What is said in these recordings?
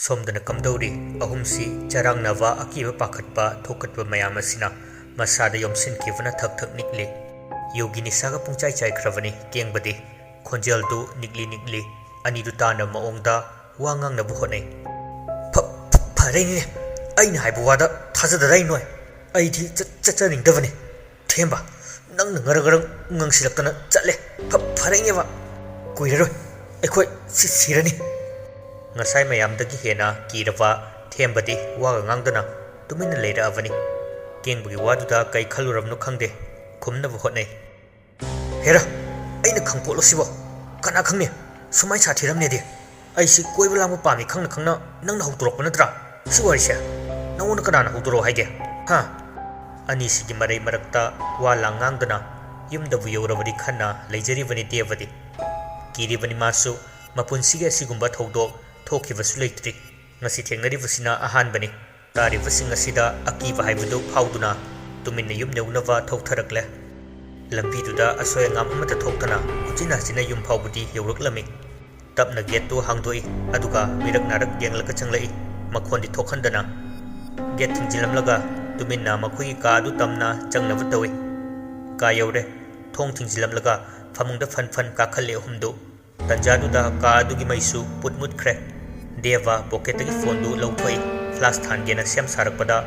ꯁꯣꯝꯗꯅ ꯀꯝꯗꯧꯔꯤ ꯑꯍꯨꯝꯁꯤ ꯆꯔꯥꯡꯅꯕ ꯑꯀꯤꯕ ꯄꯥꯈꯠꯄ ꯊꯣꯛꯀꯠꯄ ꯃꯌꯥꯝ ꯑꯁꯤꯅ ꯃꯁꯥꯗ ꯌꯣꯝꯁꯤꯟꯈꯤꯕꯅ ꯊꯛ ꯊꯛ ꯅꯤꯛꯂꯤ ꯌꯨꯒꯤ ꯅꯤꯁꯥꯒ ꯄꯨꯡꯆꯥꯏ ꯆꯥꯏꯈ꯭ꯔꯕꯅꯤ ꯀꯦꯡꯕꯗꯤ ꯈꯣꯟꯖꯦꯜꯗꯨ ꯅꯤꯛꯂꯤ ꯅꯤꯛꯂꯤ ꯑꯅꯤꯗꯨ ꯇꯥꯅꯕ ꯃꯑꯣꯡꯗ ꯋꯥ ꯉꯥꯡꯅꯕ ꯍꯣꯠꯅꯩ ꯐꯔꯦꯅꯦ ꯑꯩꯅ ꯍꯥꯏꯕ ꯋꯥꯗ ꯊꯥꯖꯗꯔꯥꯏ ꯅꯣꯏ ꯑꯩꯗꯤ ꯆꯠꯆꯅꯤꯡꯗꯕꯅꯤ ꯊꯦꯝꯕ ꯅꯪꯅ ꯉꯔꯪ ꯉꯔꯪ ꯉꯪꯁꯤꯜꯂꯛꯇꯅ ꯆꯠꯂꯦ ꯐꯔꯦꯅꯦꯕ ꯀꯨꯏꯔꯔꯣꯏ ꯑꯩꯈꯣꯏ ꯁꯤꯔꯅꯤ ꯉꯁꯥꯏ ꯃꯌꯥꯝꯗꯒꯤ ꯍꯦꯟꯅ ꯀꯤꯔꯕ ꯊꯦꯝꯕꯗꯤ ꯋꯥꯒ ꯉꯥꯡꯗꯅ ꯇꯨꯃꯤꯟꯅ ꯂꯩꯔꯛꯑꯕꯅꯤ ꯀꯦꯡꯕꯒꯤ ꯋꯥꯗꯨꯗ ꯀꯩ ꯈꯜꯂꯨꯔꯕꯅꯣ ꯈꯪꯗꯦ ꯈꯨꯝꯅꯕ ꯍꯣꯠꯅꯩ ꯍꯦꯔꯥ ꯑꯩꯅ ꯈꯪꯄꯣꯠꯂꯣ ꯁꯤꯕꯣ ꯀꯅꯥ ꯈꯪꯅꯤ ꯁꯨꯃꯥꯏ ꯁꯥꯊꯤꯔꯝꯅꯦꯗꯤ ꯑꯩꯁꯤ ꯀꯣꯏꯕ ꯂꯥꯡꯕ ꯄꯥꯝꯃꯤ ꯈꯪꯅ ꯈꯪꯅ ꯅꯪꯅ ꯍꯧꯗꯣꯔꯛꯄ ꯅꯠꯇ꯭ꯔꯥ ꯁꯤ ꯋꯥꯔꯤꯁꯦ ꯅꯪꯉꯣꯟꯗ ꯀꯅꯥꯅ ꯍꯧꯗꯣꯔꯛꯑꯣ ꯍꯥꯏꯒꯦ ꯍꯥ ꯑꯅꯤꯁꯤꯒꯤ ꯃꯔꯩ ꯃꯔꯛꯇ ꯋꯥ ꯂꯥꯡ ꯉꯥꯡꯗꯅ ꯌꯨꯝꯗꯕꯨ ꯌꯧꯔꯕꯗꯤ ꯈꯟꯅ ꯂꯩꯖꯔꯤꯕꯅꯤ ꯗꯦꯕꯗꯤ ꯀꯤꯔꯤꯕꯅꯤ ꯃꯥꯁꯨ ꯃꯄꯨꯟꯁꯤꯒꯤ ꯑꯁꯤꯒꯨꯝꯕ ꯊꯧꯗꯣꯛ ꯊꯣꯛꯈꯤꯕꯁꯨ ꯂꯩꯇ꯭ꯔꯤ ꯉꯁꯤ ꯊꯦꯡꯅꯔꯤꯕꯁꯤꯅ ꯑꯍꯥꯟꯕꯅꯤ ꯇꯥꯔꯤꯕꯁꯤꯡ ꯑꯁꯤꯗ ꯑꯀꯤꯕ ꯍꯥꯏꯕꯗꯨ ꯐꯥꯎꯗꯨꯅ ꯇꯨꯃꯤꯟꯅ ꯌꯨꯝ ꯌꯧꯅꯕ ꯊꯧꯊꯔꯛꯂꯦ ꯂꯝꯕꯤꯗꯨꯗ ꯑꯁꯣꯏ ꯑꯉꯥꯝ ꯑꯃꯠꯇ ꯊꯣꯛꯇꯅ ꯍꯨꯆꯤꯟ ꯍꯥꯆꯤꯟꯅ ꯌꯨꯝ ꯐꯥꯎꯕꯗꯤ ꯌꯧꯔꯛꯂꯝꯃꯤ ꯇꯞꯅ ꯒꯦꯠꯇꯨ ꯍꯥꯡꯗꯣꯛꯏ ꯑꯗꯨꯒ ꯃꯤꯔꯛ ꯅꯥꯔꯛ ꯌꯦꯡꯂꯒ ꯆꯪꯂꯛꯏ ꯃꯈꯣꯟꯗꯤ ꯊꯣꯛꯍꯟꯗꯅ ꯒꯦꯠ ꯊꯤꯡꯖꯤꯜꯂꯝꯂꯒ ꯇꯨꯃꯤꯟꯅ ꯃꯈꯣꯏꯒꯤ ꯀꯥ ꯑꯗꯨ ꯇꯝꯅ ꯆꯪꯅꯕ ꯇꯧꯏ ꯀꯥ ꯌꯧꯔꯦ ꯊꯣꯡ ꯊꯤꯡꯖꯤꯜꯂꯝꯂꯒ ꯐꯃꯨꯡꯗ ꯐꯟ ꯐꯟ ꯀꯥꯈꯠꯂꯦ ꯑꯍꯨꯝꯗꯨ ꯇꯟꯖꯥꯗꯨꯗ ꯀꯥ ꯑꯗꯨꯒꯤ ꯃꯩꯁꯨ ꯄꯨꯠ ꯃꯨꯠꯈ꯭ꯔꯦ ꯗꯦꯕ ꯄꯣꯀꯦꯠꯇꯒꯤ ꯐꯣꯟꯗꯨ ꯂꯧꯊꯣꯛꯏ ꯐ꯭ꯂꯥꯁ ꯊꯥꯟꯒꯦꯅ ꯁꯦꯝ ꯁꯥꯔꯛꯄꯗ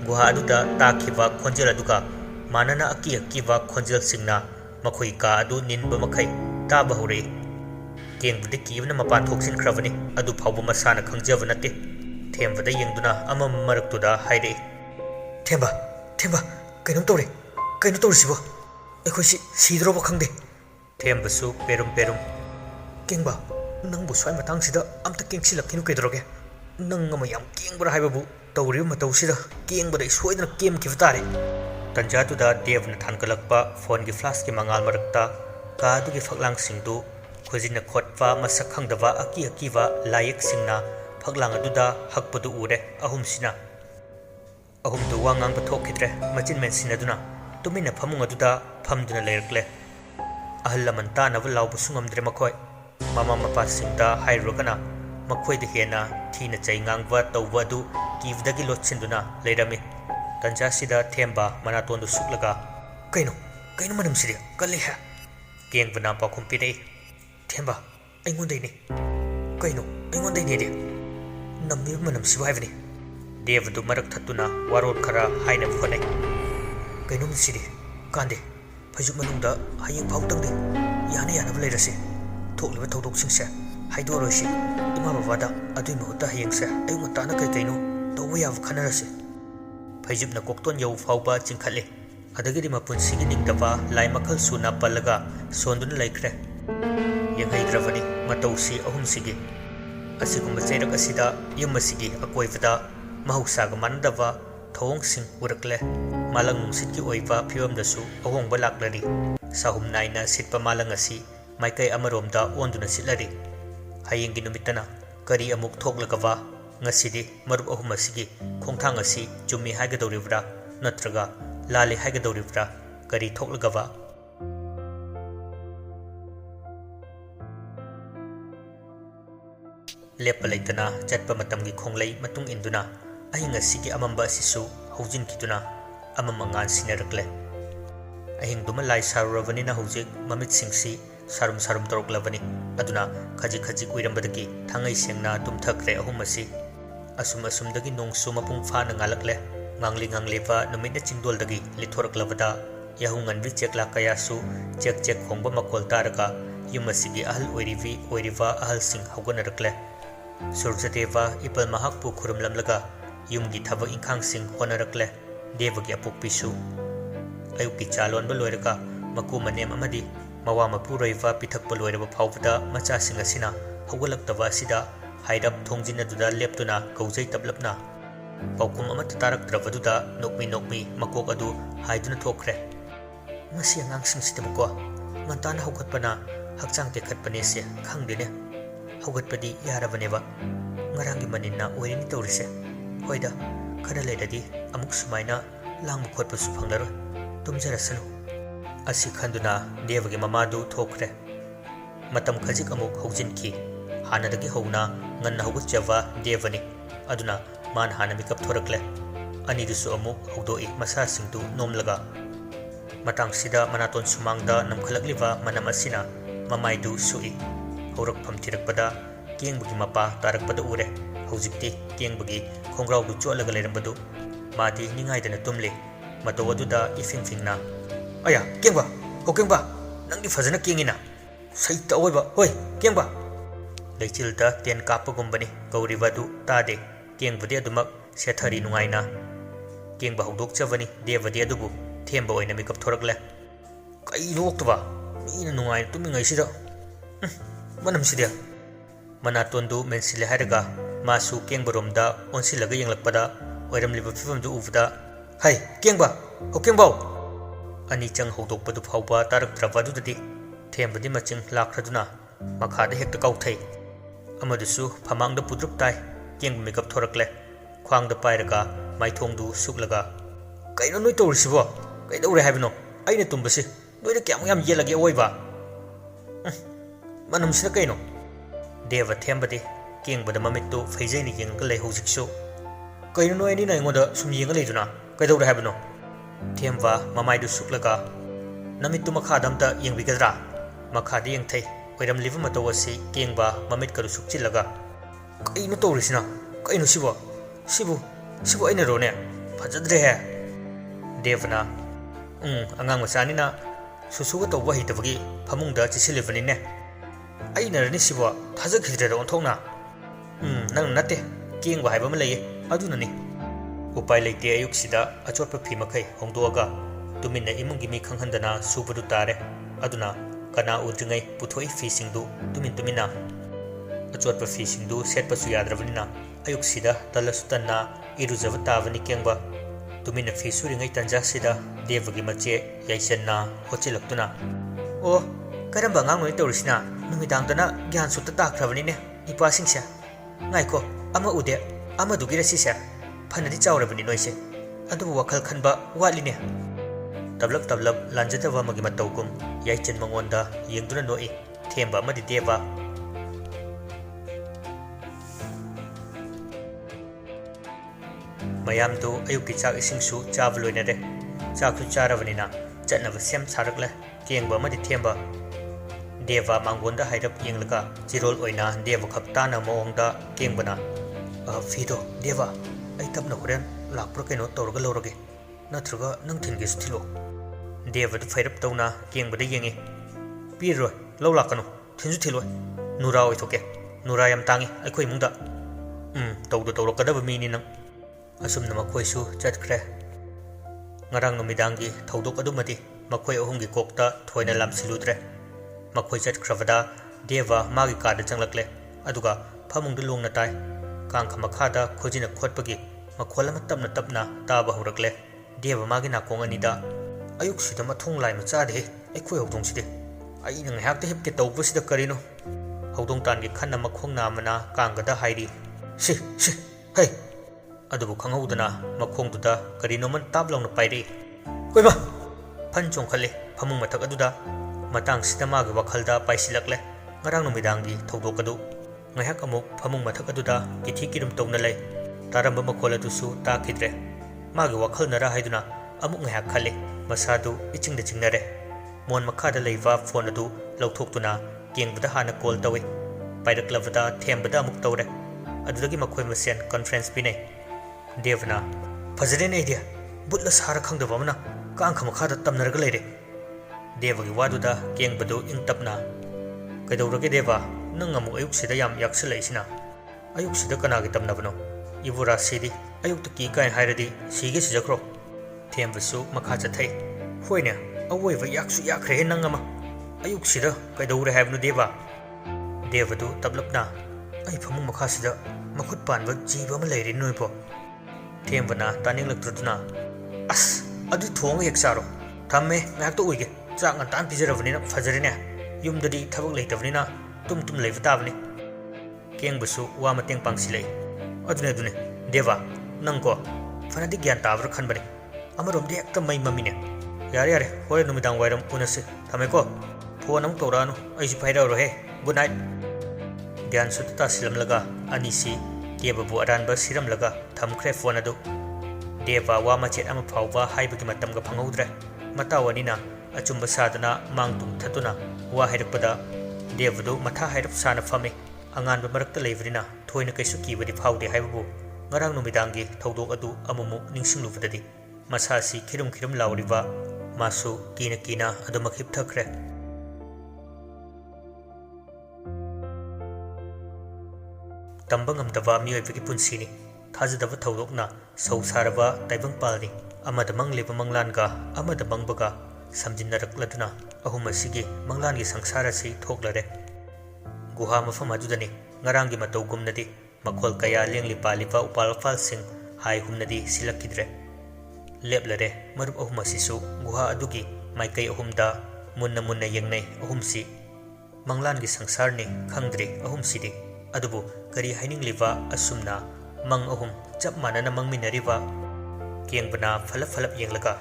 ꯒꯨꯍꯥ ꯑꯗꯨꯗ ꯇꯥꯈꯤꯕ ꯈꯣꯟꯖꯦꯜ ꯑꯗꯨꯒ ꯃꯥꯟꯅꯅ ꯑꯀꯤꯕ ꯈꯣꯟꯖꯦꯜꯁꯤꯡꯅ ꯃꯈꯣꯏꯒꯤ ꯀꯥ ꯑꯗꯨ ꯅꯤꯟꯕ ꯃꯈꯩ ꯇꯥꯕ ꯍꯧꯔꯛꯏ ꯀꯦꯡꯕꯗꯤ ꯀꯤꯕꯅ ꯃꯄꯥꯟ ꯊꯣꯛꯁꯤꯟꯈ꯭ꯔꯕꯅꯤ ꯑꯗꯨ ꯐꯥꯎꯕ ꯃꯁꯥꯅ ꯈꯪꯖꯕ ꯅꯠꯇꯦ ꯊꯦꯝꯕꯗ ꯌꯦꯡꯗꯨꯅ ꯑꯃꯝ ꯃꯔꯛꯇꯨꯗ ꯍꯥꯏꯔꯛꯏ ꯊꯦꯝꯕ ꯀꯩꯅꯣꯝ ꯇꯧꯔꯦ ꯀꯩꯅꯣ ꯇꯧꯔꯤꯁꯤꯕꯣ ꯑꯩꯈꯣꯏꯁꯤ ꯁꯤꯗ꯭ꯔꯣꯕ ꯈꯪꯗꯦ ꯊꯦꯝꯕꯁꯨ ꯄꯦꯔꯨꯝ ꯀꯦꯡꯕ ꯅꯪꯕꯨ ꯁ꯭ꯋꯥꯏ ꯃꯇꯥꯡꯁꯤꯗ ꯑꯝꯇ ꯀꯦꯡꯁꯤꯜꯂꯛꯈꯤꯅꯨ ꯀꯩꯗꯧꯔꯒꯦ ꯅꯪ ꯑꯃ ꯌꯥꯝ ꯀꯦꯡꯕ꯭ꯔꯥ ꯍꯥꯏꯕꯕꯨ ꯇꯧꯔꯤꯕ ꯃꯇꯧꯁꯤꯗ ꯀꯦꯡꯕꯗ ꯑꯩ ꯁꯣꯏꯗꯅ ꯀꯦꯝꯈꯤꯕ ꯇꯥꯔꯦ ꯇꯟꯖꯥꯗꯨꯗ ꯗꯦꯕꯅ ꯊꯥꯟꯒꯠꯂꯛꯄ ꯐꯣꯟꯒꯤ ꯐ꯭ꯂꯥꯁꯀꯤ ꯃꯉꯥꯜ ꯃꯔꯛꯇ ꯀꯥ ꯑꯗꯨꯒꯤ ꯐꯛꯂꯥꯡꯁꯤꯡꯗꯨ ꯈꯨꯖꯤꯟꯅ ꯈꯣꯠꯄ ꯃꯁꯛ ꯈꯪꯗꯕ ꯑꯀꯤꯕ ꯂꯥꯏꯌꯦꯛꯁꯤꯡꯅ ꯐꯛꯂꯥꯡ ꯑꯗꯨꯗ ꯍꯛꯄꯗꯨ ꯎꯔꯦ ꯑꯍꯨꯝꯗꯨ ꯋꯥ ꯉꯥꯡꯕ ꯊꯣꯛꯈꯤꯗ꯭ꯔꯦ ꯃꯆꯤꯟ ꯃꯦꯟꯁꯤꯟꯅꯗꯨꯅ ꯇꯨꯃꯤꯟꯅ ꯐꯃꯨꯡ ꯑꯗꯨꯗ ꯐꯝꯗꯨꯅ ꯂꯩꯔꯛꯂꯦ ꯑꯍꯜ ꯂꯃꯟ ꯇꯥꯅꯕ ꯂꯥꯎꯕꯁꯨ ꯉꯝꯗ꯭ꯔꯦ ꯃꯈꯣꯏ ꯃꯃꯥ ꯃꯄꯥꯁꯤꯡꯗ ꯍꯥꯏꯔꯨꯔꯒꯅ ꯃꯈꯣꯏꯗ ꯍꯦꯟꯅ ꯊꯤꯅ ꯆꯩ ꯉꯥꯡꯕ ꯇꯧꯕ ꯑꯗꯨ ꯀꯤꯕꯗꯒꯤ ꯂꯣꯠꯁꯤꯟꯗꯨꯅ ꯂꯩꯔꯝꯃꯤ ꯇꯟꯖꯥꯁꯤꯗ ꯊꯦꯝꯕ ꯃꯅꯥꯇꯣꯟꯗꯨ ꯁꯨꯛꯂꯒ ꯀꯩꯅꯣ ꯃꯅꯝꯁꯤꯗꯤ ꯀꯜꯂꯤꯍꯦ ꯀꯦꯡꯕꯅ ꯄꯥꯎꯈꯨꯝ ꯄꯤꯔꯛꯏ ꯊꯦꯝꯕ ꯑꯩꯉꯣꯟꯗꯩꯅꯤ ꯀꯩꯅꯣ ꯑꯩꯉꯣꯟꯗꯩꯅꯦꯗꯤ ꯅꯝꯃꯤꯕ ꯃꯅꯝꯁꯤꯕꯨ ꯍꯥꯏꯕꯅꯤ ꯗꯦꯕꯗꯨ ꯃꯔꯛ ꯊꯠꯇꯨꯅ ꯋꯥꯔꯣꯜ ꯈꯔ ꯍꯥꯏꯅꯕ ꯍꯣꯠꯅꯩ ꯀꯩꯅꯣꯝꯁꯤꯗꯤ ꯀꯥꯟꯗꯦ ꯐꯩꯖꯨꯞ ꯃꯅꯨꯡꯗ ꯍꯌꯦꯡ ꯐꯥꯎꯇꯪꯗꯤ ꯌꯥꯅꯕ ꯂꯩꯔꯁꯤ ꯊꯣꯛꯂꯤꯕ ꯊꯧꯗꯣꯛꯁꯤꯡꯁꯦ ꯍꯥꯏꯗꯣꯛꯑꯔꯣꯏꯁꯤ ꯏꯃꯥ ꯕꯕꯥꯗ ꯑꯗꯨꯏ ꯃꯍꯨꯠꯇ ꯍꯌꯦꯡꯁꯦ ꯑꯌꯨꯛ ꯉꯟꯇꯥꯅ ꯀꯩꯅꯣ ꯇꯧꯕ ꯌꯥꯕ ꯈꯟꯅꯔꯁꯤ ꯐꯩꯖꯨꯞꯅ ꯀꯣꯛꯇꯣꯟ ꯌꯧ ꯐꯥꯎꯕ ꯆꯤꯡꯈꯠꯂꯤ ꯑꯗꯒꯤꯗꯤ ꯃꯄꯨꯟꯁꯤꯒꯤ ꯅꯤꯡꯗꯕ ꯂꯥꯏ ꯃꯈꯜ ꯁꯨꯅ ꯄꯜꯂꯒ ꯁꯣꯟꯗꯨꯅ ꯂꯩꯈ꯭ꯔꯦ ꯌꯦꯡꯍꯩꯗ꯭ꯔꯕꯅꯤ ꯃꯇꯧꯁꯤ ꯑꯍꯨꯝꯁꯤꯒꯤ ꯑꯁꯤꯒꯨꯝꯕ ꯆꯩꯔꯛ ꯑꯁꯤꯗ ꯌꯨꯝ ꯑꯁꯤꯒꯤ ꯑꯀꯣꯏꯕꯗ ꯃꯍꯧꯁꯥꯒ ꯃꯥꯟꯅꯗꯕ ꯊꯧꯑꯣꯡꯁꯤꯡ ꯎꯔꯛꯂꯦ ꯃꯥꯂꯪ ꯅꯨꯡꯁꯤꯠꯀꯤ ꯑꯣꯏꯕ ꯐꯤꯕꯝꯗꯁꯨ ꯑꯍꯣꯡꯕ ꯂꯥꯛꯂꯔꯤ ꯁꯥꯍꯨꯝ ꯅꯥꯏꯅ ꯁꯤꯠꯄ ꯃꯥꯂꯪ ꯑꯁꯤ ꯃꯥꯏꯀꯩ ꯑꯃꯔꯣꯝꯗ ꯑꯣꯟꯗꯨꯅ ꯁꯤꯠꯂꯔꯤ ꯍꯌꯦꯡꯒꯤ ꯅꯨꯃꯤꯠꯇꯅ ꯀꯔꯤ ꯑꯃꯨꯛ ꯊꯣꯛꯂꯒꯕ ꯉꯁꯤꯗꯤ ꯃꯔꯨꯞ ꯑꯍꯨꯝ ꯑꯁꯤꯒꯤ ꯈꯣꯡꯊꯥꯡ ꯑꯁꯤ ꯆꯨꯝꯃꯤ ꯍꯥꯏꯒꯗꯧꯔꯤꯕ꯭ꯔꯥ ꯅꯠꯇ꯭ꯔꯒ ꯂꯥꯜꯂꯤ ꯍꯥꯏꯒꯗꯧꯔꯤꯕ꯭ꯔꯥ ꯀꯔꯤ ꯊꯣꯛꯂꯒꯕ ꯂꯦꯞꯄ ꯂꯩꯇꯅ ꯆꯠꯄ ꯃꯇꯝꯒꯤ ꯈꯣꯡꯂꯩ ꯃꯇꯨꯡ ꯏꯟꯗꯨꯅ ꯑꯍꯤꯡ ꯑꯁꯤꯒꯤ ꯑꯃꯝꯕ ꯑꯁꯤꯁꯨ ꯍꯧꯖꯤꯟꯈꯤꯗꯨꯅ ꯑꯃꯝ ꯑꯉꯥꯟ ꯁꯤꯟꯅꯔꯛꯂꯦ ꯑꯍꯤꯡꯗꯨꯃ ꯂꯥꯏ ꯁꯥꯔꯨꯔꯕꯅꯤꯅ ꯍꯧꯖꯤꯛ ꯃꯃꯤꯠꯁꯤꯡꯁꯤ ꯁꯥꯔꯨꯝ ꯇꯧꯔꯛꯂꯕꯅꯤ ꯑꯗꯨꯅ ꯈꯖꯤꯛ ꯎꯏꯔꯝꯕꯗꯒꯤ ꯊꯥꯡꯉꯩ ꯁꯦꯡꯅ ꯇꯨꯝꯊꯈ꯭ꯔꯦ ꯑꯍꯨꯝ ꯑꯁꯤ ꯑꯁꯨꯝꯗꯒꯤ ꯅꯣꯡꯁꯨ ꯃꯄꯨꯡ ꯐꯥꯅ ꯉꯥꯜꯂꯛꯂꯦ ꯉꯥꯡꯂꯤꯕ ꯅꯨꯃꯤꯠꯅ ꯆꯤꯡꯗꯣꯜꯗꯒꯤ ꯂꯤꯊꯣꯔꯛꯂꯕꯗ ꯌꯥꯍꯧ ꯉꯟꯕꯤ ꯆꯦꯛꯂꯥ ꯀꯌꯥꯁꯨ ꯆꯦꯛ ꯈꯣꯡꯕ ꯃꯈꯣꯜ ꯇꯥꯔꯒ ꯌꯨꯝ ꯑꯁꯤꯒꯤ ꯑꯍꯜ ꯑꯣꯏꯔꯤꯕ ꯑꯍꯜꯁꯤꯡ ꯍꯧꯒꯠꯅꯔꯛꯂꯦ ꯁꯨꯔꯖꯗꯦꯕ ꯏꯄꯜ ꯃꯍꯥꯛꯄꯨ ꯈꯨꯔꯨꯝꯂꯝꯂꯒ ꯌꯨꯝꯒꯤ ꯊꯕꯛ ꯏꯪꯈꯥꯡꯁꯤꯡ ꯍꯣꯠꯅꯔꯛꯂꯦ ꯗꯦꯕꯒꯤ ꯑꯄꯣꯛꯄꯤꯁꯨ ꯑꯌꯨꯛꯀꯤ ꯆꯥ ꯂꯣꯟꯕ ꯂꯣꯏꯔꯒ ꯃꯀꯨ ꯃꯅꯦꯝ ꯑꯃꯗꯤ ꯃꯋꯥ ꯃꯄꯨꯔꯣꯏꯕ ꯄꯤꯊꯛꯄ ꯂꯣꯏꯔꯕ ꯐꯥꯎꯕꯗ ꯃꯆꯥꯁꯤꯡ ꯑꯁꯤꯅ ꯍꯧꯒꯠꯂꯛꯇꯕ ꯑꯁꯤꯗ ꯍꯥꯏꯔꯞ ꯊꯣꯡꯖꯤꯟ ꯑꯗꯨꯗ ꯂꯦꯞꯇꯨꯅ ꯀꯧꯖꯩ ꯇꯞꯂꯞꯅ ꯄꯥꯎꯈꯨꯝ ꯑꯃꯠꯇ ꯇꯥꯔꯛꯇ꯭ꯔꯕꯗꯨꯗ ꯅꯣꯛꯃꯤ ꯃꯀꯣꯛ ꯑꯗꯨ ꯍꯥꯏꯗꯨꯅ ꯊꯣꯛꯈ꯭ꯔꯦ ꯃꯁꯤ ꯑꯉꯥꯡꯁꯤꯡꯁꯤꯗꯕꯨꯀꯣ ꯉꯟꯇꯥꯅ ꯍꯧꯒꯠꯄꯅ ꯍꯛꯆꯥꯡ ꯇꯦꯛꯈꯠꯄꯅꯦꯁꯦ ꯈꯪꯗꯦꯅꯦ ꯍꯧꯒꯠꯄꯗꯤ ꯌꯥꯔꯕꯅꯦꯕ ꯉꯔꯥꯡꯒꯤ ꯃꯅꯤꯟꯅ ꯑꯣꯏꯔꯤꯅꯤ ꯇꯧꯔꯤꯁꯦ ꯍꯣꯏꯗ ꯈꯔ ꯂꯩꯔꯗꯤ ꯑꯃꯨꯛ ꯁꯨꯃꯥꯏꯅ ꯂꯥꯡꯕ ꯈꯣꯠꯄꯁꯨ ꯐꯪꯂꯔꯣꯏ ꯇꯨꯝꯖꯔꯁꯅꯨ ꯑꯁꯤ ꯈꯟꯗꯨꯅ ꯗꯦꯕꯒꯤ ꯃꯃꯥꯗꯨ ꯊꯣꯛꯈ꯭ꯔꯦ ꯃꯇꯝ ꯈꯖꯤꯛ ꯑꯃꯨꯛ ꯍꯧꯖꯤꯟꯈꯤ ꯍꯥꯟꯅꯗꯒꯤ ꯍꯧꯅ ngana haugatjava Devani aduna man hana mikap thorakle ani dusu amuk haudoi masa singdu nomlaga matang sida manaton sumangda namkhalakliba manam asina mamaidu sui horak phamtirakpada kengbugi mapa tarakpada ure haujikti kengbugi khongraudu cholaga lerambadu madi ningaidana tumle mato aduda ifingfingna aya kengba hokengba nangdi fazana kengina saita oiba hoi kengba leichilda ten kapagumbani gauribadu tade kengbudi adumak sethari nungaina kengba hokdokchavani devadi adubu themba oina mikap thorakle kai noktba mina nungai tumingai sida manam sidia manatondu mensile haraga masu kengbaromda onsilaga yenglakpada oiramliba fifamdu uvda hai kengba hokengbau ani chang hokdokpadu phauba taraktrabadudadi thembadi maching lakraduna makhada hekta kauthai amadusu phamangda pudrup tai kengba mikap thorakle khwangda pairaga maithongdu suklaga kaino noi torisibo kaidore habino aina tumbasi noida kyam yam yelage oiba manam sina kaino deva thembadi kengbada mamittu phaijaini yengga lei hojiksu kaino noi ni naingoda sum yenga leiduna kaidore habino themba mamaidu suklaga namittu makhadamta yengbigadra makhadi yengthai oiram liva matawasi kengba mamit karu sukchilaga kaino torisina kaino sibu aina rone phajadre he devana angang machanina susuga tawba hitabagi phamungda chisilibani aina rani sibo thajakhidre onthongna nang nate kengba haiba ma leye adunani upai leite ayuksida achotpa phi makai hongdoga tuminna imungi mi khanghandana subadu tare aduna kana udringai puthoi fi singdu tuminna achotpa fi singdu setpa su yadrabanina ayuksida talasutana irujava tavani kengba tuminna fi suringai tanja sida devagi mache yaisenna hochilaktuna o karamba ngangnoi torisina numidangdana gyan sutta takhrabani ne ipa singse ngaiko ama ude ama dugira sise phanadi chawrabani noise adubu wakhal khanba waline tablak lanjatava magi mataukum yaichen mangonda yengduna noi themba amadi deva mayamdu ayuki chak isingsu chavloinare chaksu charavanina chatnava sem sarakle kengba amadi themba deva mangonda hairap yenglaga jirol oina deva khaptana moongda kengbana fido deva ai tapna horen lakpro keno torga lorage nathruga nang thinge sthilo deva du fairap tawna kengbada yengi pirro lo lakano thinju thiloi nura oi thoke nura yam tangi aikhoi mungda tawdo kadaba mini nang asumna makhoisu chatkre ngarang nomidangi thaudok adumati makhoi ahumgi kokta thoina lamsiludre makhoi chatkravada deva magi kada changlakle aduga phamungda longna tai kangkha makhada khojina khotpagi makholama tapna taba horakle deva magi nakong anida ayuk sida mathong lai macha de aikhoi hodong side ai nang hakte hepke tawbusida karino hodong tan gi khanna makhong namana kangada hairi si hey adubu khanghodana makhong duda karino man tablong na pairi koiba phan chong khale phamung mathak aduda matang sida magi wakhalda paisilakle ngarang numidanggi thodokadu ngahak amuk phamung mathak aduda kithi kirum tawna lei taramba makhola dusu ta khidre magi wakhal nara haiduna amuk ngahak khale masadu ichingda chingnare mon makhada leiwa phone adu lauthokuna kengbada hana call tawi pairaklavada thembada amuk tawre adudagi makhoi masen conference pinai devna fazare ne dia butla sara khangdaba mana kangkha makhada tamnarga leire devagi waduda kengbadu ingtapna kaidawrage deva nang amuk ayuk sida yam yakselai ayuk sida kanagi tamnabano ibura sidi ayuk ki kai hairadi sige sijakro thembasu makha chathai hoine awoiba yaksu yakhre nangama ayuk sida kaidawre habnu deva devadu tablapna ai phamung makha sida makhut panba jiba ma leire noipo thembana taning laktuduna as adu thong yeksaro thamme ngak to uige chak ngan tan pijaravani fajarine yumdadi thabak leitabnina tum leiva tabni kengbusu wa mateng pangsilei adune deva nangko fanadi gyan tabra khanbani amarom de ekta mai mamine yare hore numidang wairam punase thameko phone am toranu aisi phaira ro he good night Gyan Sutata Silamlaga, Anisi, Devabu Aranba Siramlaga, Tamkre Fonadu, Deva Wamachet Amapauva, Haibakimatamga Pangodre, Matawanina, Achumba Sadana, Mangtum Tatuna, Wahedpada, Devadu, Mata Head of Sana Fami, Angan Barakta Levrina, Toina Kesuki with the Powder Haibu, Narang Numidangi, Todo Adu, Amumu, Ningsing Lufadi, Masasi, Kirum Lauriva, Masu, Kina Kina, Adumakip Takre. Tambangam Dava Mio Vikipunsini, Tazadava Tolokna, So Sarava, Taibang Palni, Amadamang Liva Manglanga, Amadamang Baga, Samjinarak Latuna, Ahumasigi, Manglani Sangsarasi, Toklare. Guhama Famadudani, Narangi Matogumnadi, Makol Kaya Lingli Paliva Upalfal Sing, Hai Humnadi, Silakidre. Leblare, Marub Ahumasisu, Guha Adugi, Maikai Ahumda, Munna Munna Yangne, Ahumsi, Manglangi Sangsarni, Kangdri, Ahumsidi, Adubu, Kari Haining Liva, Asumna, Mang Ahum, Chapmana Mang Minariva, Kiang Bana, Falap Yanglaga.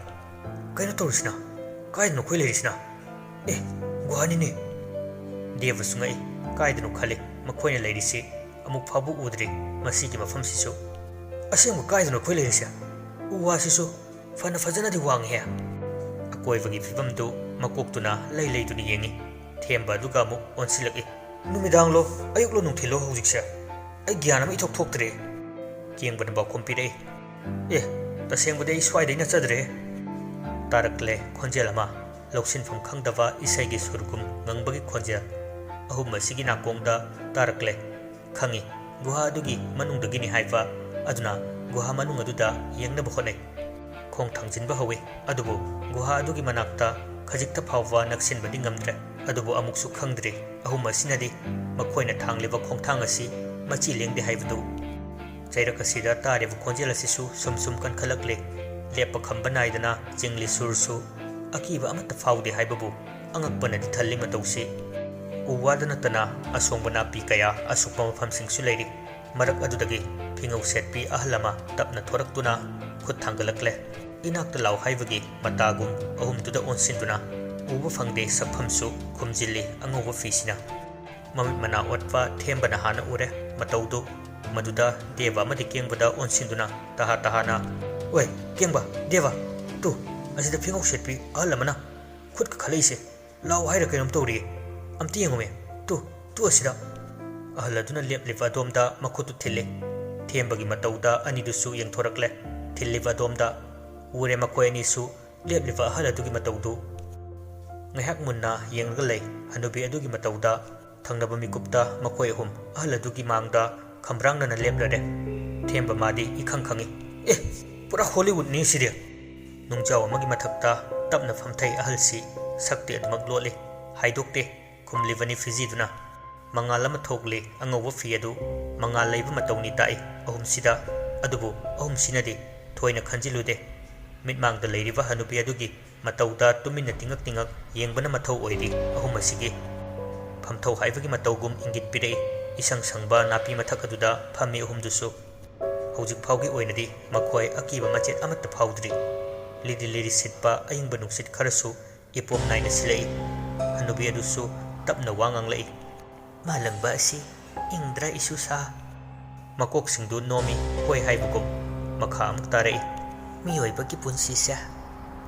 Kainatorisna, Kaino Quilisna, Guanini, Devasungai, Kaidano Kali, Makoina Lady C, Amupabu Udri, Masiki Mafamsiso. Assume Kaidano Quilisia, Uwasiso, Fana Fazana de Wang here. A Koivagi Fibamdo, Makoktuna, Lay to the Yangi, Temba Dugamu, on Silaki. Numidanglo, Ayuklo Nutilo, Huzixa. I Gianam it of Toktre. King Banaba Compire. The same day swide in a sadre. Tarakle, Congelama, Loxin from Kangdava, Isagi Surgum, Gangbagi Conja, Ahuma Sigina Konda, Tarakle, Kangi, Guha Dugi, Manung the Guinea Haifa, Aduna, Guha Manungaduda, Yang Nabuhone, Kong Tangzin Bahawi, Adubu, Guha Dugi Manakta, Kajikta Pava, Naksin Badingamdre, Adubu Amuksu Kangdri, Ahuma Sinadi, Makoina Tang Liva Kong Tangasi, Machi Ling the Haivadu. Jairakasida Tari Congelasisu, Sum Kan Kalakle. Lepa Kambanaidana, Jingli Sursu, Akiva Amata Faudi Haibabu, Angakbana di Talima Dosi, Uwadanatana, Asongbana Pikaya, Asupam Famsing Sulady, Marak Adudagi, Pingo Setpi Ahlama, Tapna Toraktuna, Kutangalakle, Inak the Lau Haivagi, Matagum, Ahum to the Onsinduna, Uwa Fangde Sapamsu, Kumzili, Angova Fisina, Mamit Watva, Tembana Hana Ure, Mataudu, Maduda, Deva Madiking Buda Onsinduna, Tahatahana. Wait, Kemba, Deva, tu, as the Pingo should be Alamana. Could Kalise, Law Hirakan Tori, Amtiangome, tu, Asida. Aladuna Liva Domda, Makutu Tille, Tiambagi Matauda, Anidusu, Yang Torakle, Tilliva Domda, Ure Makoenisu, Liva Haladugi Mataudu. Ngahak Munna, Yang Gale, Hanubi Adugi Matauda, Tangnabami Gupta, Makoehum, Haladugi Mangda, Kambrangna Lemrade, Tiamba Madi, Ikankangi. Pura Hollywood ni sidia. Nungjaw magi mathakta tapna famthai ahalsi sakti admak lole haidokte kumlivani fiziduna mangalama thokle angowa fiadu mangal leiba matawni tai ahumsida adubu ahumsinadi thoina khanjilude mitmang da leiriba hanupi adugi matawda tumina tingak yengbana mathau oidi ahumasigi famthau haibagi matawgum ingit pirei isang sangba napi mathak aduda phami ahumdusu Hojik Paugi Oinadi, Makoi, Akiba Machet Amata Powdri, Lidi Sitpa, Aying Banuksit Karasu, Ipom Nine Slay, Hanubi Adusu, Tapna Wangang Lay. Malang Basi, Ingdra Isusa, Makok Singdu Nomi, Hoi Haibugum, Makam Tare, Mioy Bagipun Sisa,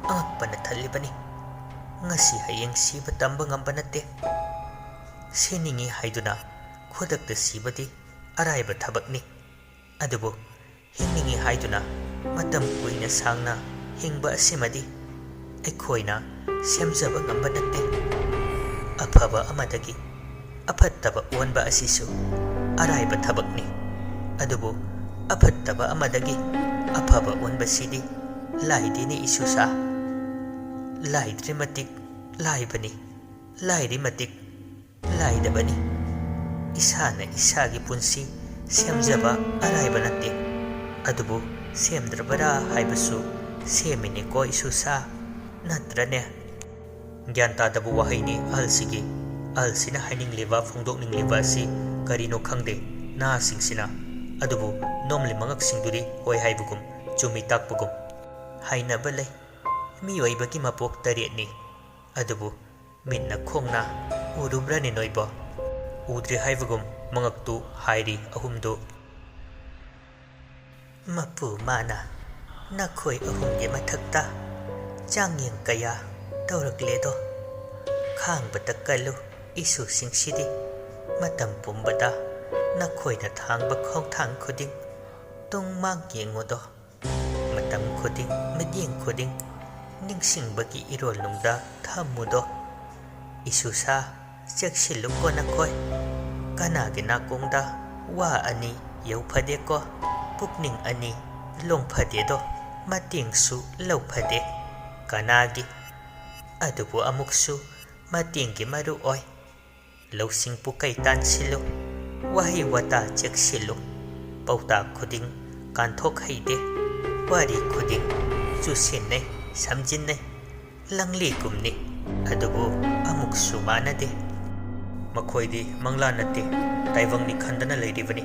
Amak Panatalibani, Ngasi Hayang Siba Tambang Ambanate, Siningi Haiduna, Kodak the Sibadi, Araiba Tabakni, Adubu. Hingningi haiduna matam kuina sangna hingba asimadi aikoina semjaba ngamba natte afaba amadagi afattaba onba asisu araiba thabakni adubu afattaba amadagi afaba onba sidi laidini isusa laidrimatik laibani lairimatik laidabani isana isagi punsi semjaba araiba natte Adubu, Semdrabara, Haibasu, Semini ko isusa, Natrane. Gyanta dabu wahini, Alsigi, Alsina Hining Liva, Fungdok Ning Liva si, Karino Kangde, Na Singsina, Adubu, Nomli Mangak Singduri, Hoi Haibugum, Jumi Takbugum. Haina Balay, Miway Baki Mapok Tarietni, Adubu, Minna Kongna, Udubrani Noiba, Udri Haibugum, Mangaktu hairi ahumdu. Mapu mana nakhoi ahumgi mathakta changyeng kaya taurakledo khangba takalu isu singsidi matam pumbada nakhoi na thangba khongthang khuding tungmang yengodo matam khuding medyeng khuding ningsingbagi irolnungda thamudo isu sa cheksilukko nakhoi kanagi nakongda wa ani yauphade ko pukning ani longphade do matingsu lauphade kanagi adubu amuksu matinggi maru oi lausing pukai tansilu wahi wata cheksilu pauta khuding kanthok haide wari khuding chusinne samjinne langli kumni adubu amuksu manade makhoi mangla nate taivangni khandana leiribani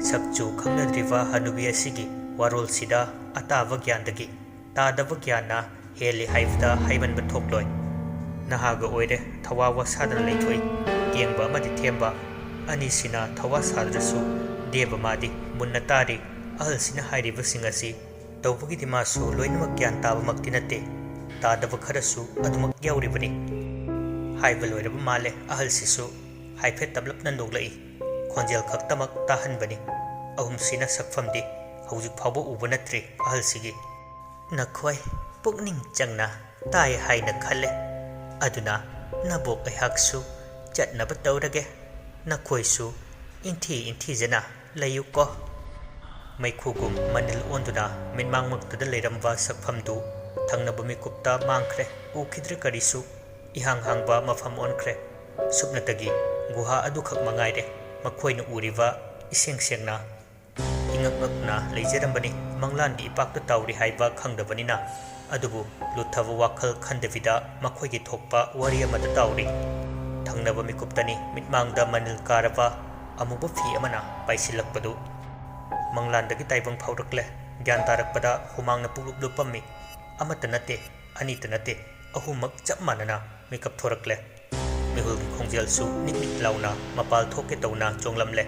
sakchu khangnadriva hanubi asigi warol sida atava gyandagi tadava gyana heli haivda haiban bathokloi nahaga oire thawa wasadana leithoi yengba amadi themba ani sina thawa sadrasu deba madi munna tari ahal sina hairiba singasi tawbagi dimasu loinamak gyan taba makti nate tadava kharasu adumak yauribani haiba loiraba male ahal sisu haifet tablapna noglai khonjel khaktamak tahanbani ahum sina sakfamdi haujuk phawbo uba natri ahal sigi nakhoi pukning changna tai haina khale aduna nabok aihaksu chatnaba tawrage nakhoisu inthi jana layuko maikhugum manil onduna minmangmaktada leiramba sakfamdu thangnaba mikupta mangkhre ukhidre karisu ihang hangba mafam onkhre supnatagi guha adukhak mangaire makhoina uriva iseng sengna ingakna leijerambani manglandi ipakta tawri haiba khangdabanina adubu luthava wakhal khandavida makhoigi thokpa wari amada tawri thangnaba mikuptani mitmangda manil karaba amuba fi amana paisilakpadu manglandagi taibang phaurakle gyan tarakpada humangna pukluk lupammi amata nate anita nate ahumak chap manana mikap thorakle mihulgi khongjel su niknik launa mapal thoke tawna chonglamle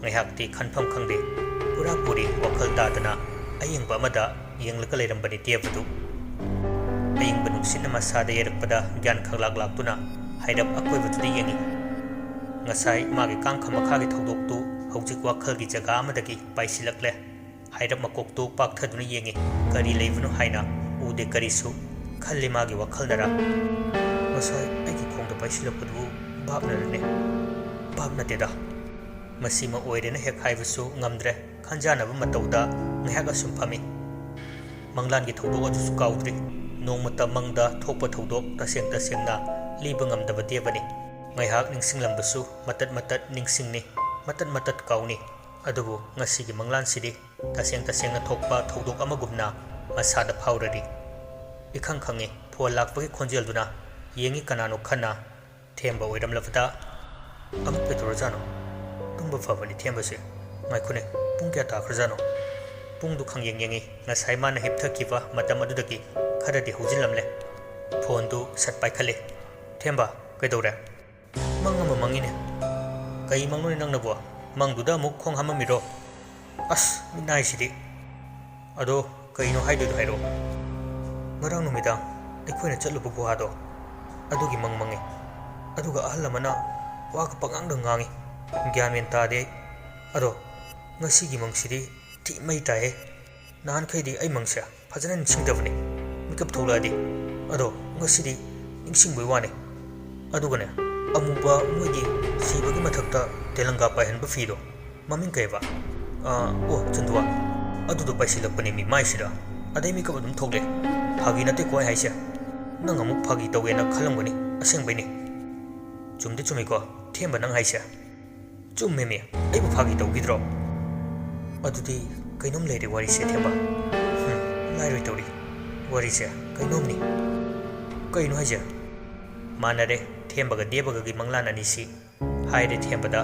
ngaihakti khanpham khangde pura puri wakhal tadana ayingba amada yenglaka leirambani tebadu ayingba nuksin masada yerakpada gyan khanglak laktuna hairap akoibatuda yengi ngasai magi kangkha makhagi thodoktu hojik wakhalgi jaga amadagi paisilakle hairap makoktu pakthaduna yengi kari leibunu haina ude karisu khalli magi wakhalnara ngasai aigi khongda paisilakpadu bapnarane bapnateda masima oirena hek haibasu ngamdre khanjanaba matauda ngahak asum phami manglangi thodok adusu kaudri nongmata mangda thokpa thodok tasengna liba ngamdaba debani ngaihak ningsinglambasu matat ningsingni matat kauni adubu ngasigi manglan sidi tasengna thokpa thodok amagumna masada phaurari ikhang khangi phol lakpagi khonjelduna yengi kanano khana themba oiramlabada amuk petrojano tumba fabani thembase maikune pung kya takhrajano pung du khang yengi ngasai mana hepthakiba matam adudagi kharadi hujinlamle phone du sat paikhale themba kaidore mangama mangine kai mangnoni nangnabo mangduda muk khong hamamiro as minai sidi ado kaino haidu hairo ngarang numida aikoina chatlubu buhado adugi mangmangi aduga ahalamana waka pangangda ngangi gyamen tade ado ngasigi mangsidi ti mai tae nan khaidi ai mangsa fajana ningsingdabani mikap tholadi ado ngasidi ningsingboi wane adugane amuba moigi sibagi mathakta telanga pahenba fido mamin kaiba o chundwa adudo paisilakpani mi maisida adai mikap adum thogle phagi nate koi haise nang amuk phagi tawena khalamgani asengbaini chumdi chumiko themba nang haise chumme me aibu phagi tawgidro adudi kainom leire wari se themba lairoi tawri wari se kainomni kaino haise manare thembaga debaga gi manglan anisi haire thembada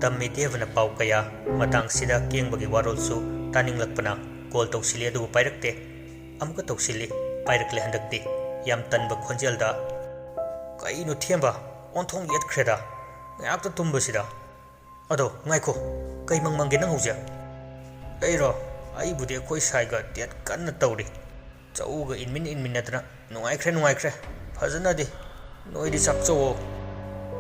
tammi devana pau kaya matang sida kengbagi warolsu taninglakpana call tawsili adu pairakte amuka tawsili pairakle handakti yam tanba khonjelda kaino themba onthong yat khreda ngakta tumbasida ꯑꯗꯣ ꯉꯥꯏꯈꯣ ꯀꯩ ꯃꯪꯒꯦ ꯅꯪ ꯍꯧꯖꯤꯛ ꯑꯩꯔꯣ ꯑꯩꯕꯨꯗꯤ ꯑꯩꯈꯣꯏ ꯁꯥꯏꯒ date ꯀꯟꯅ ꯇꯧꯔꯤ ꯆꯧꯒ ꯏꯟꯃꯤꯟꯅꯗꯅ ꯅꯨꯡꯉꯥꯏꯈ꯭ꯔꯦ ꯐꯖꯅꯗꯤ ꯅꯣꯏꯗꯤ ꯆꯥꯛꯆꯧꯋꯣ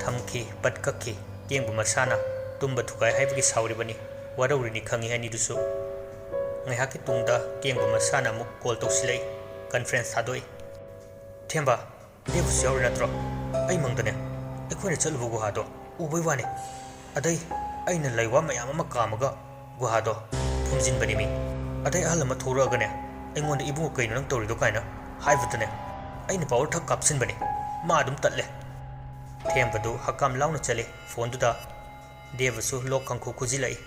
ꯊꯝꯈꯤ ꯄꯠ ꯀꯛꯈꯤ ꯀꯦꯡꯕ ꯃꯁꯥꯅ ꯇꯨꯝꯕ ꯊꯨꯒꯥꯏ ꯍꯥꯏꯕꯒꯤ ꯁꯥꯎꯔꯤꯕꯅꯤ ꯋꯥꯔꯧꯔꯤꯅꯤ ꯈꯪꯉꯤ ꯑꯅꯤꯗꯨꯁꯨ ꯉꯥꯏꯍꯥꯛꯀꯤ ꯇꯨꯡꯗ ꯀꯦꯡꯕ ꯃꯁꯥꯅ ꯑꯃꯨꯛ ꯀꯣꯜ ꯇꯧꯁꯤꯜꯂꯛꯏ ꯀꯟꯐꯔꯦꯟꯁ ꯊꯥꯗꯣꯛꯏ ꯊꯦꯝꯕ ꯗꯦꯕꯁꯨ ꯌꯥꯎꯔꯤ ꯅꯠꯇ꯭ꯔꯣ ꯑꯩ ꯃꯪꯗꯅꯦ ꯑꯩꯈꯣꯏꯅ ꯆꯠꯂꯨꯕ ꯒꯨꯍꯥꯗꯣ ꯎꯕꯩ ꯋꯥꯅꯤ ꯑꯗꯩ ꯑꯩꯅ ꯂꯩꯋꯥ ꯃꯌꯥꯝ ꯑꯃ ꯀꯥꯝꯃꯒ ꯒꯨꯍꯥꯗꯣ ꯐꯨꯝꯖꯤꯟꯕꯅꯤ ꯃꯤ ꯑꯗꯩ ꯑꯍꯜ ꯑꯃ ꯊꯣꯔꯛꯑꯒꯅꯦ ꯑꯩꯉꯣꯟꯗ ꯏꯕꯨꯡꯉꯣ ꯀꯩꯅꯣ ꯅꯪ ꯇꯧꯔꯤꯗꯣ ꯀꯥꯏꯅ ꯍꯥꯏꯕꯗꯅꯦ ꯑꯩꯅ ꯄꯥꯋꯔ ꯊꯛ ꯀꯥꯞꯁꯤꯟꯕꯅꯤ ꯃꯥ ꯑꯗꯨꯝ ꯇꯠꯂꯦ ꯊꯦꯝꯕꯗꯨ ꯍꯛꯀꯥꯝ ꯂꯥꯎꯅ ꯆꯠꯂꯤ ꯐꯣꯟꯗꯨꯗ ꯗꯦꯕꯁꯨ ꯂꯣꯛ ꯈꯪꯈꯨ ꯈꯨꯖꯤꯜꯂꯛꯏ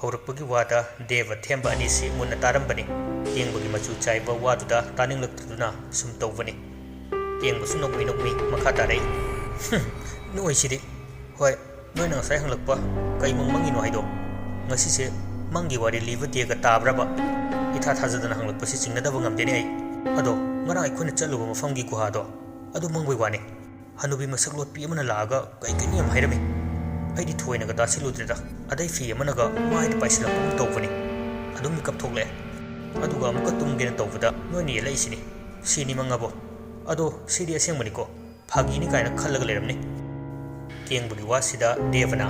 ꯍꯧꯔꯛꯄꯒꯤ ꯋꯥꯗ ꯗꯦꯕ ꯊꯦꯝꯕ ꯑꯅꯤꯁꯤ ꯃꯨꯟꯅ ꯇꯥꯔꯝꯕꯅꯤ ꯀꯦꯡꯕꯒꯤ ꯃꯆꯨ ꯆꯥꯏꯕ ꯋꯥꯗꯨꯗ ꯇꯥꯅꯤꯡꯂꯛꯇꯗꯨꯅ ꯁꯨꯝ ꯇꯧꯕꯅꯤ ꯀꯦꯡꯕꯁꯨ ꯅꯣꯛꯃꯤ ꯃꯈꯥ ꯇꯥꯔꯛꯏ ꯅꯣꯏꯁꯤꯗꯤ ꯍꯣꯏ ꯅꯣꯏꯅ ꯉꯁꯥꯏ ꯍꯪꯂꯛꯄ ꯀꯩ ꯃꯪꯉꯤꯅꯣ ꯍꯥꯏꯗꯣ ꯉꯁꯤꯁꯦ ꯃꯪꯒꯤ ꯋꯥꯔꯤ ꯂꯤꯕ ꯗꯦꯒ ꯇꯥꯕ꯭ꯔꯕ ꯏꯊꯥ ꯊꯥꯖꯗꯅ ꯍꯪꯂꯛꯄꯁꯤ ꯆꯤꯡꯅꯗꯕ ꯉꯝꯗꯦꯅꯦ ꯑꯩ ꯑꯗꯣ ꯉꯔꯥꯡ ꯑꯩꯈꯣꯏꯅ ꯆꯠꯂꯨꯕ ꯃꯐꯝꯒꯤ ꯒꯨꯍꯥꯗꯣ ꯑꯗꯨ ꯃꯪꯕꯩ ꯋꯥꯅꯤ ꯍꯅꯨꯕꯤ ꯃꯁꯛ ꯂꯣꯠꯄꯤ ꯑꯃꯅ ꯂꯥꯛꯑꯒ ꯀꯩꯅꯣ ꯌꯥꯝ ꯍꯥꯏꯔꯝꯃꯤ ꯑꯩꯗꯤ ꯊꯣꯏꯅꯒ ꯇꯥꯁꯤꯜꯂꯨꯗ꯭ꯔꯦꯗ ꯑꯗꯩ ꯐꯤ ꯑꯃꯅꯒ ꯃꯥꯏꯗ ꯄꯥꯏꯁꯤꯜꯂꯛꯄꯒꯨꯝ ꯇꯧꯕꯅꯤ ꯑꯗꯨꯝ ꯃꯤꯀꯞ ꯊꯣꯛꯂꯛꯑꯦ ꯑꯗꯨꯒ ꯑꯃꯨꯛꯀ ꯇꯨꯝꯒꯦꯅ ꯇꯧꯕꯗ ꯅꯣꯏꯅ ꯌꯦꯜꯂꯛꯏꯁꯤꯅꯤ ꯁꯤꯅꯤ ꯃꯪꯉꯕꯣ ꯑꯗꯣ ꯁꯤꯗꯤ ꯑꯁꯦꯡꯕꯅꯤꯀꯣ ꯐꯥꯒꯤꯅꯤ ꯀꯥꯏꯅ ꯈꯜꯂꯒ ꯂꯩꯔꯝꯅꯤ ꯀꯦꯡꯕꯒꯤ ꯋꯥꯁꯤꯗ ꯗꯦꯕꯅ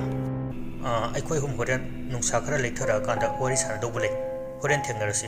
ꯑꯩꯈꯣꯏ ꯍꯣꯔꯦꯟ ꯅꯨꯡꯁꯥ ꯈꯔ ꯂꯩꯊꯔꯛꯑꯀꯥꯟꯗ ꯋꯥꯔꯤ ꯁꯥꯟꯅꯗꯧꯕ ꯂꯩ ꯍꯣꯔꯦꯟ ꯊꯦꯡꯅꯔꯁꯤ